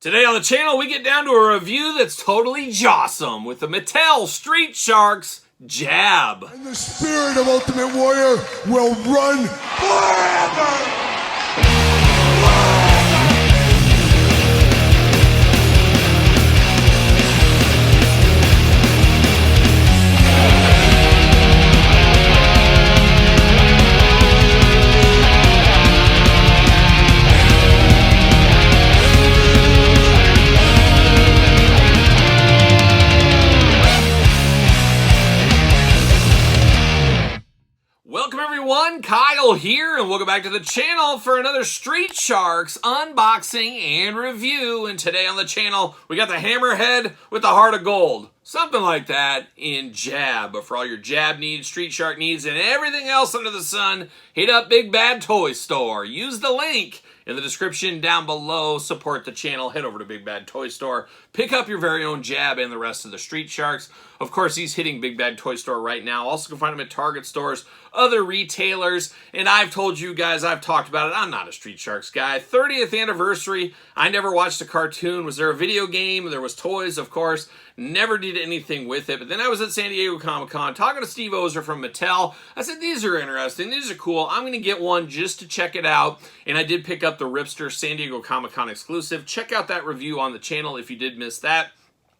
Today on the channel, we get down to a review that's totally jawsome with the Mattel Street Sharks Jab. And the spirit of Ultimate Warrior will run forever! Welcome everyone, Kyle here, and welcome back to the channel for another Street Sharks unboxing and review. And today on the channel, we got the Hammerhead with the Heart of Gold. Something like that in Jab. But for all your Jab needs, Street Shark needs, and everything else under the sun, hit up Big Bad Toy Store. Use the link in the description down below. Support the channel. Head over to Big Bad Toy Store. Pick up your very own Jab and the rest of the Street Sharks. Of course, he's hitting Big Bad Toy Store right now. Also can find him at Target stores, other retailers. And I've told you guys, I've talked about it, I'm not a Street Sharks guy. 30th anniversary. I never watched a cartoon. Was there a video game? There was toys, of course. Never did anything with it. But then I was at San Diego Comic-Con talking to Steve Ozer from Mattel. I said, these are interesting. These are cool. I'm going to get one just to check it out. And I did pick up the Ripster San Diego Comic-Con exclusive. Check out that review on the channel if you did miss that.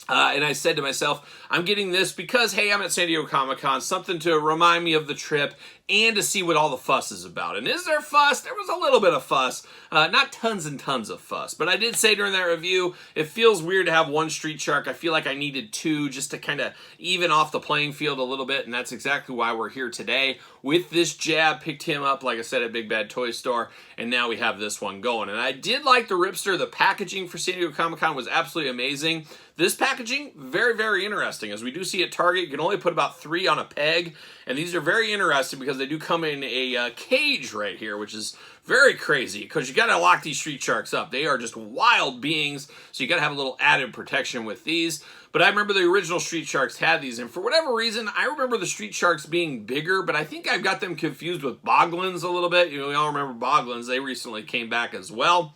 And I said to myself, I'm getting this because, hey, I'm at San Diego Comic-Con, something to remind me of the trip and to see what all the fuss is about. And is there fuss? There was a little bit of fuss. Not tons and tons of fuss. But I did say during that review, it feels weird to have one Street Shark. I feel like I needed two just to kind of even off the playing field a little bit. And that's exactly why we're here today with this Jab. Picked him up, like I said, at Big Bad Toy Store. And now we have this one going. And I did like the Ripster. The packaging for San Diego Comic-Con was absolutely amazing. This packaging, very, very interesting. As we do see at Target, you can only put about 3 on a peg. And these are very interesting because they do come in a cage right here, which is very crazy because you got to lock these Street Sharks up. They are just wild beings, so you got to have a little added protection with these. But I remember the original Street Sharks had these, and for whatever reason, I remember the Street Sharks being bigger, but I think I've got them confused with Boglins a little bit. You know, we all remember Boglins. They recently came back as well.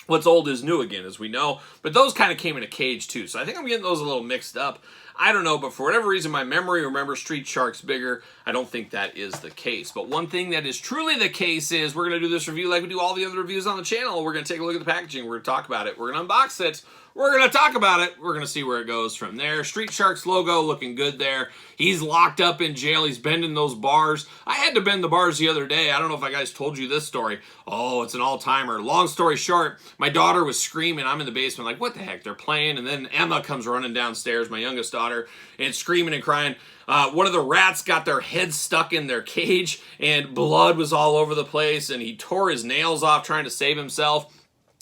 What's old is new again, as we know. But those kind of came in a cage, too. So I think I'm getting those a little mixed up. I don't know, but for whatever reason, my memory remembers Street Sharks bigger. I don't think that is the case. But one thing that is truly the case is we're going to do this review like we do all the other reviews on the channel. We're going to take a look at the packaging. We're going to talk about it. We're going to unbox it. We're going to talk about it. We're going to see where it goes from there. Street Sharks logo looking good there. He's locked up in jail. He's bending those bars. I had to bend the bars the other day. I don't know if I guys told you this story. Oh, it's an all-timer. Long story short, my daughter was screaming. I'm in the basement like, what the heck? They're playing. And then Emma comes running downstairs, my youngest daughter, and screaming and crying. One of the rats got their head stuck in their cage, and blood was all over the place, and he tore his nails off trying to save himself.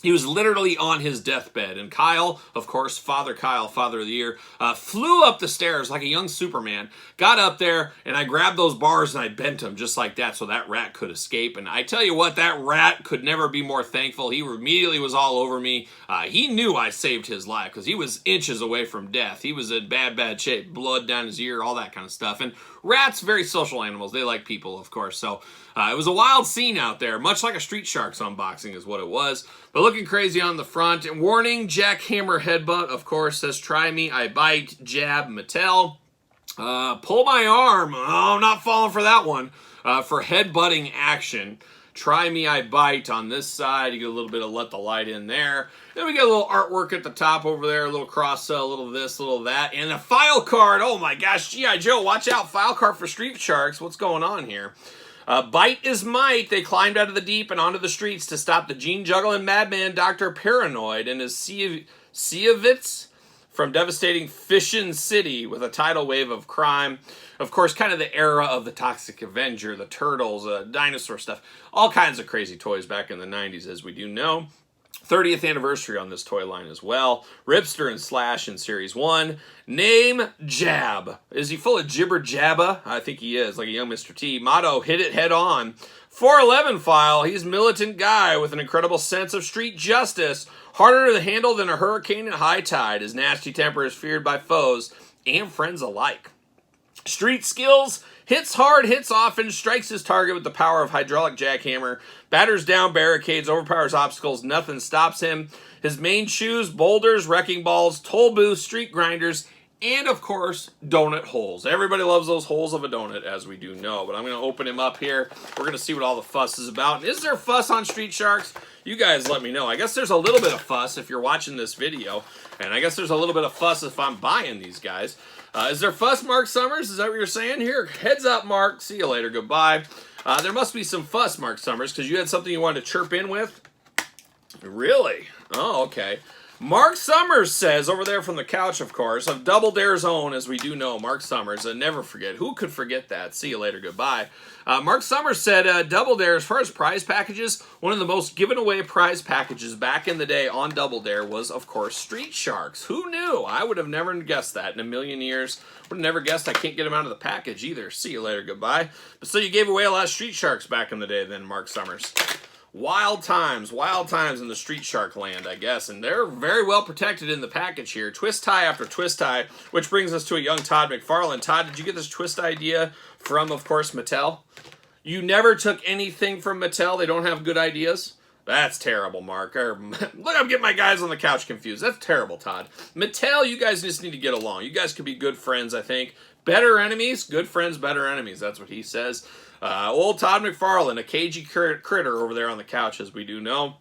He was literally on his deathbed, and Kyle, of course, Father Kyle, Father of the Year, flew up the stairs like a young Superman, got up there, and I grabbed those bars and I bent them just like that so that rat could escape. And I tell you what, that rat could never be more thankful. He immediately was all over me. He knew I saved his life because he was inches away from death. He was in bad, bad shape, blood down his ear, all that kind of stuff. And rats, very social animals. They like people, of course. So it was a wild scene out there, much like a Street Sharks unboxing is what it was. But looking crazy on the front. And warning, jackhammer headbutt, of course, says try me, I bite, Jab, Mattel. Pull my arm. Oh, I'm not falling for that one. For headbutting action. Try me, I bite on this side. You get a little bit of let the light in there. Then we get a little artwork at the top over there. A little cross-sell, a little of this, a little of that. And a file card. Oh my gosh, G.I. Joe, watch out. File card for Street Sharks. What's going on here? Bite is might. They climbed out of the deep and onto the streets to stop the gene-juggling madman Dr. Paranoid and his Sievitz from devastating Fishin' City with a tidal wave of crime. Of course, kind of the era of the Toxic Avenger, the Turtles, dinosaur stuff. All kinds of crazy toys back in the 90s, as we do know. 30th anniversary on this toy line as well. Ripster and Slash in Series 1. Name, Jab. Is he full of jibber jabba? I think he is, like a young Mr. T. Motto, hit it head on. 411 file. He's a militant guy with an incredible sense of street justice. Harder to handle than a hurricane at high tide. His nasty temper is feared by foes and friends alike. Street skills, hits hard, hits often, strikes his target with the power of hydraulic jackhammer, batters down barricades, overpowers obstacles, nothing stops him. his main shoes, boulders, wrecking balls, toll booths, street grinders, and of course, donut holes. Everybody loves those holes of a donut, as we do know. But I'm going to open him up here. We're going to see what all the fuss is about. Is there fuss on Street Sharks? You guys let me know. I guess there's a little bit of fuss if you're watching this video. And I guess there's a little bit of fuss if I'm buying these guys. Is there fuss, Mark Summers? Is that what you're saying here? Heads up, Mark. See you later. Goodbye. There must be some fuss, Mark Summers, because you had something you wanted to chirp in with. Really? Oh, okay. Mark Summers says, over there from the couch, of course, of Double Dare's own, as we do know, Mark Summers, never forget. Who could forget that? See you later. Goodbye. Mark Summers said, Double Dare, as far as prize packages, one of the most given away prize packages back in the day on Double Dare was, of course, Street Sharks. Who knew? I would have never guessed that in a million years. Would have never guessed I can't get them out of the package either. See you later. Goodbye. But so you gave away a lot of Street Sharks back in the day then, Mark Summers. Wild times in the Street Shark land, I guess, and they're very well protected in the package here. Twist tie after twist tie, which brings us to a young Todd McFarlane. Todd, did you get this twist idea from, of course, Mattel? You never took anything from Mattel? They don't have good ideas? That's terrible, Mark. Look, I'm getting my guys on the couch confused. That's terrible, Todd. Mattel, you guys just need to get along. You guys could be good friends, I think. Better enemies? Good friends, better enemies. That's what he says. Old Todd McFarlane, a cagey critter over there on the couch, as we do know.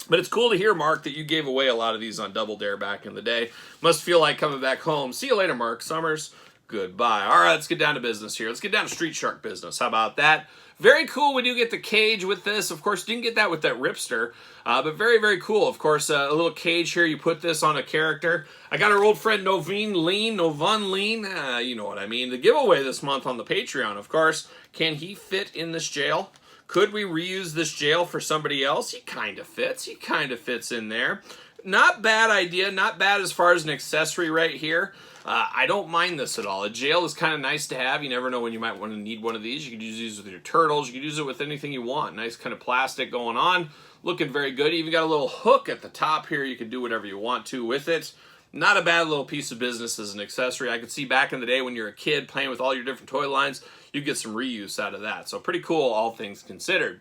But it's cool to hear, Mark, that you gave away a lot of these on Double Dare back in the day. Must feel like coming back home. See you later, Mark Summers. Goodbye. All right, let's get down to business here. Let's get down to Street Shark business. How about that? Very cool. We do get the cage with this. Of course, didn't get that with that Ripster, but very, very cool. Of course, a little cage here. You put this on a character. I got our old friend Novan Lean. You know what I mean. The giveaway this month on the Patreon, of course. Can he fit in this jail? Could we reuse this jail for somebody else? He kind of fits. He kind of fits in there. Not bad idea. Not bad as far as an accessory right here. I don't mind this at all. A jail is kind of nice to have. You never know when you might want to need one of these. You could use these with your turtles. You could use it with anything you want. Nice kind of plastic going on. Looking very good. You even got a little hook at the top here. You can do whatever you want to with it. Not a bad little piece of business as an accessory. I could see back in the day when you're a kid playing with all your different toy lines, you get some reuse out of that. So pretty cool, all things considered.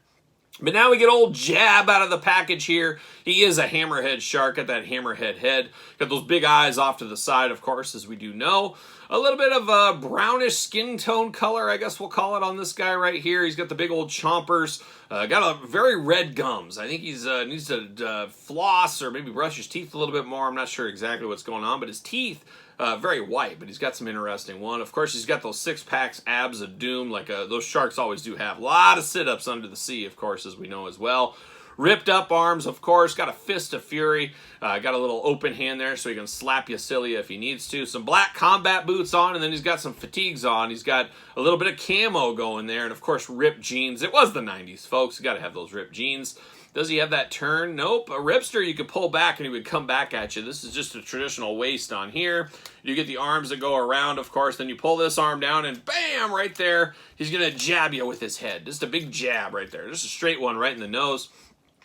But now we get old Jab out of the package here. He is a hammerhead shark, got that hammerhead head. Got those big eyes off to the side, of course, as we do know. A little bit of a brownish skin tone color, I guess we'll call it, on this guy right here. He's got the big old chompers. Got a very red gums. I think he's needs to floss or maybe brush his teeth a little bit more. I'm not sure exactly what's going on, but his teeth, very white, but he's got some interesting one. Of course, he's got those six-packs abs of doom like those sharks always do have. A lot of sit-ups under the sea, of course, as we know as well. Ripped up arms, of course. Got a fist of fury. Got a little open hand there so he can slap you silly if he needs to. Some black combat boots on, and then he's got some fatigues on. He's got a little bit of camo going there, and of course, ripped jeans. It was the 90s, folks. You got to have those ripped jeans. Does he have that turn? Nope. A Ripster you could pull back and he would come back at you. This is just a traditional waist on here. You get the arms that go around, of course. Then you pull this arm down and bam, right there. He's going to jab you with his head. Just a big jab right there. Just a straight one right in the nose.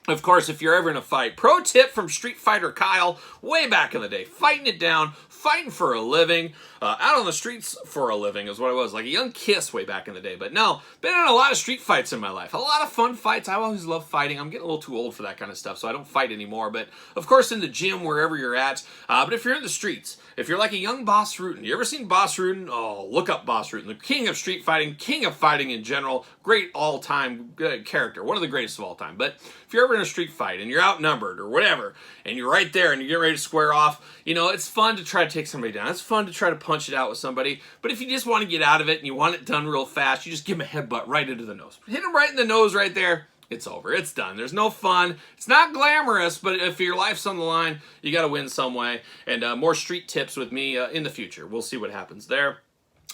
Of course, if you're ever in a fight, pro tip from Street Fighter Kyle, way back in the day, fighting it down, fighting for a living, out on the streets for a living is what it was, like a young Kiss way back in the day. But no, been in a lot of street fights in my life, a lot of fun fights. I always love fighting. I'm getting a little too old for that kind of stuff, so I don't fight anymore. But of course, in the gym, wherever you're at. But if you're in the streets, if you're like a young Boss Rutan, you ever seen Boss Rutan? Oh, look up Boss Rutan, the king of street fighting, king of fighting in general, great all-time character, one of the greatest of all time. But if you're ever in a street fight and you're outnumbered or whatever, and you're right there and you're getting ready to square off, you know, it's fun to try to take somebody down. It's fun to try to punch it out with somebody. But if you just want to get out of it and you want it done real fast, you just give him a headbutt right into the nose. Hit him right in the nose right there. It's over. It's done. There's no fun. It's not glamorous, but if your life's on the line, you got to win some way. And more street tips with me in the future. We'll see what happens there.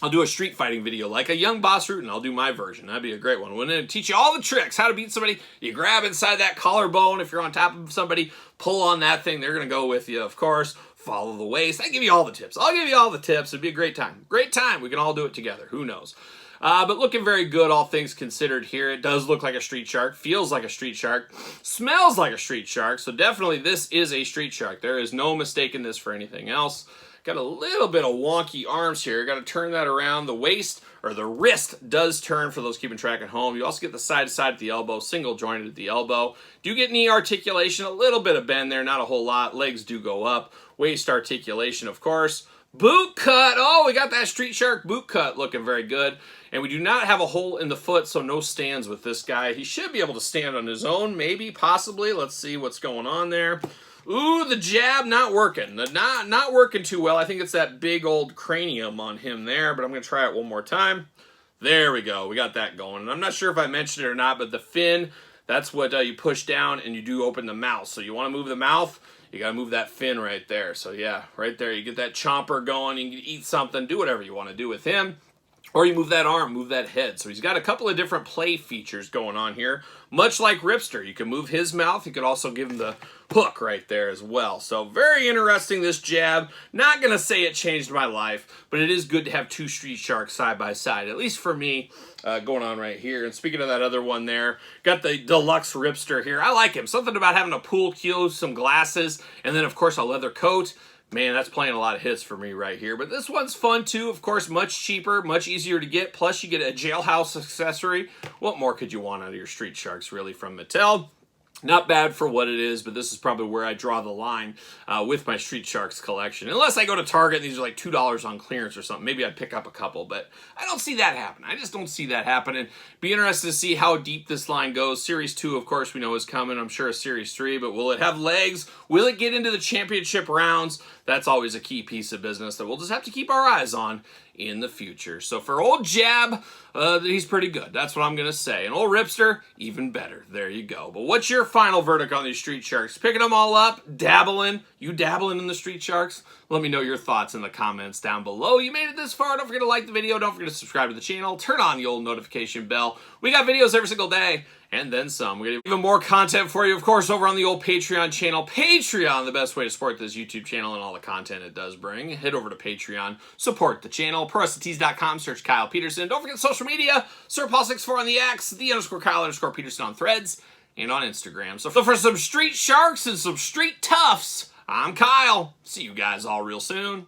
I'll do a street fighting video like a young Boss Rutan. I'll do my version. That'd be a great one. We're going to teach you all the tricks, how to beat somebody. You grab inside that collarbone. If you're on top of somebody, pull on that thing. They're going to go with you, of course. Follow the waist. I give you all the tips. I'll give you all the tips. It'd be a great time. Great time. We can all do it together. Who knows? But looking very good, all things considered here. It does look like a street shark, feels like a street shark, smells like a street shark. So definitely this is a street shark. There is no mistaking this for anything else. Got a little bit of wonky arms here. Got to turn that around. The waist, or the wrist, does turn for those keeping track at home. You also get the side to side at the elbow, single jointed at the elbow. Do get knee articulation, a little bit of bend there, not a whole lot. Legs do go up. Waist articulation, of course. Boot cut. Oh, we got that street shark boot cut looking very good. And we do not have a hole in the foot, so no stands with this guy. He should be able to stand on his own, maybe, possibly. Let's see what's going on there. Ooh, the jab not working. Not working too well. I think it's that big old cranium on him there, but I'm going to try it one more time. There we go. We got that going. And I'm not sure if I mentioned it or not, but the fin, that's what you push down and you do open the mouth. So you want to move the mouth, you got to move that fin right there. So yeah, right there. You get that chomper going. You can eat something, do whatever you want to do with him. Or you move that arm, move that head. So he's got a couple of different play features going on here. Much like Ripster, you can move his mouth. You could also give him the hook right there as well. So very interesting, this jab. Not going to say it changed my life, but it is good to have two street sharks side by side, at least for me, going on right here. And speaking of that other one there, got the deluxe Ripster here. I like him. Something about having a pool cue, some glasses, and then, of course, a leather coat. Man, that's playing a lot of hits for me right here. But this one's fun, too. Of course, much cheaper, much easier to get. Plus, you get a jailhouse accessory. What more could you want out of your Street Sharks, really, from Mattel? Not bad for what it is, but this is probably where I draw the line with my Street Sharks collection. Unless I go to Target and these are like $2 on clearance or something. Maybe I'd pick up a couple, but I don't see that happen. I just don't see that happening. Be interested to see how deep this line goes. Series 2, of course, we know is coming. I'm sure a Series 3, but will it have legs? Will it get into the championship rounds? That's always a key piece of business that we'll just have to keep our eyes on in the future. So for old Jab, he's pretty good. That's what I'm going to say. And old Ripster, even better. There you go. But what's your final verdict on these Street Sharks? Picking them all up? Dabbling? You dabbling in the Street Sharks? Let me know your thoughts in the comments down below. You made it this far. Don't forget to like the video. Don't forget to subscribe to the channel. Turn on the old notification bell. We got videos every single day. And then some. We're going to have even more content for you, of course, over on the old Patreon channel. Patreon, the best way to support this YouTube channel and all the content it does bring. Head over to Patreon. Support the channel. ProWrestlingTees.com. Search Kyle Peterson. Don't forget social media. SirPaul64 on the X. _Kyle_Peterson on Threads. And on Instagram. So for some Street Sharks and some Street Toughs, I'm Kyle. See you guys all real soon.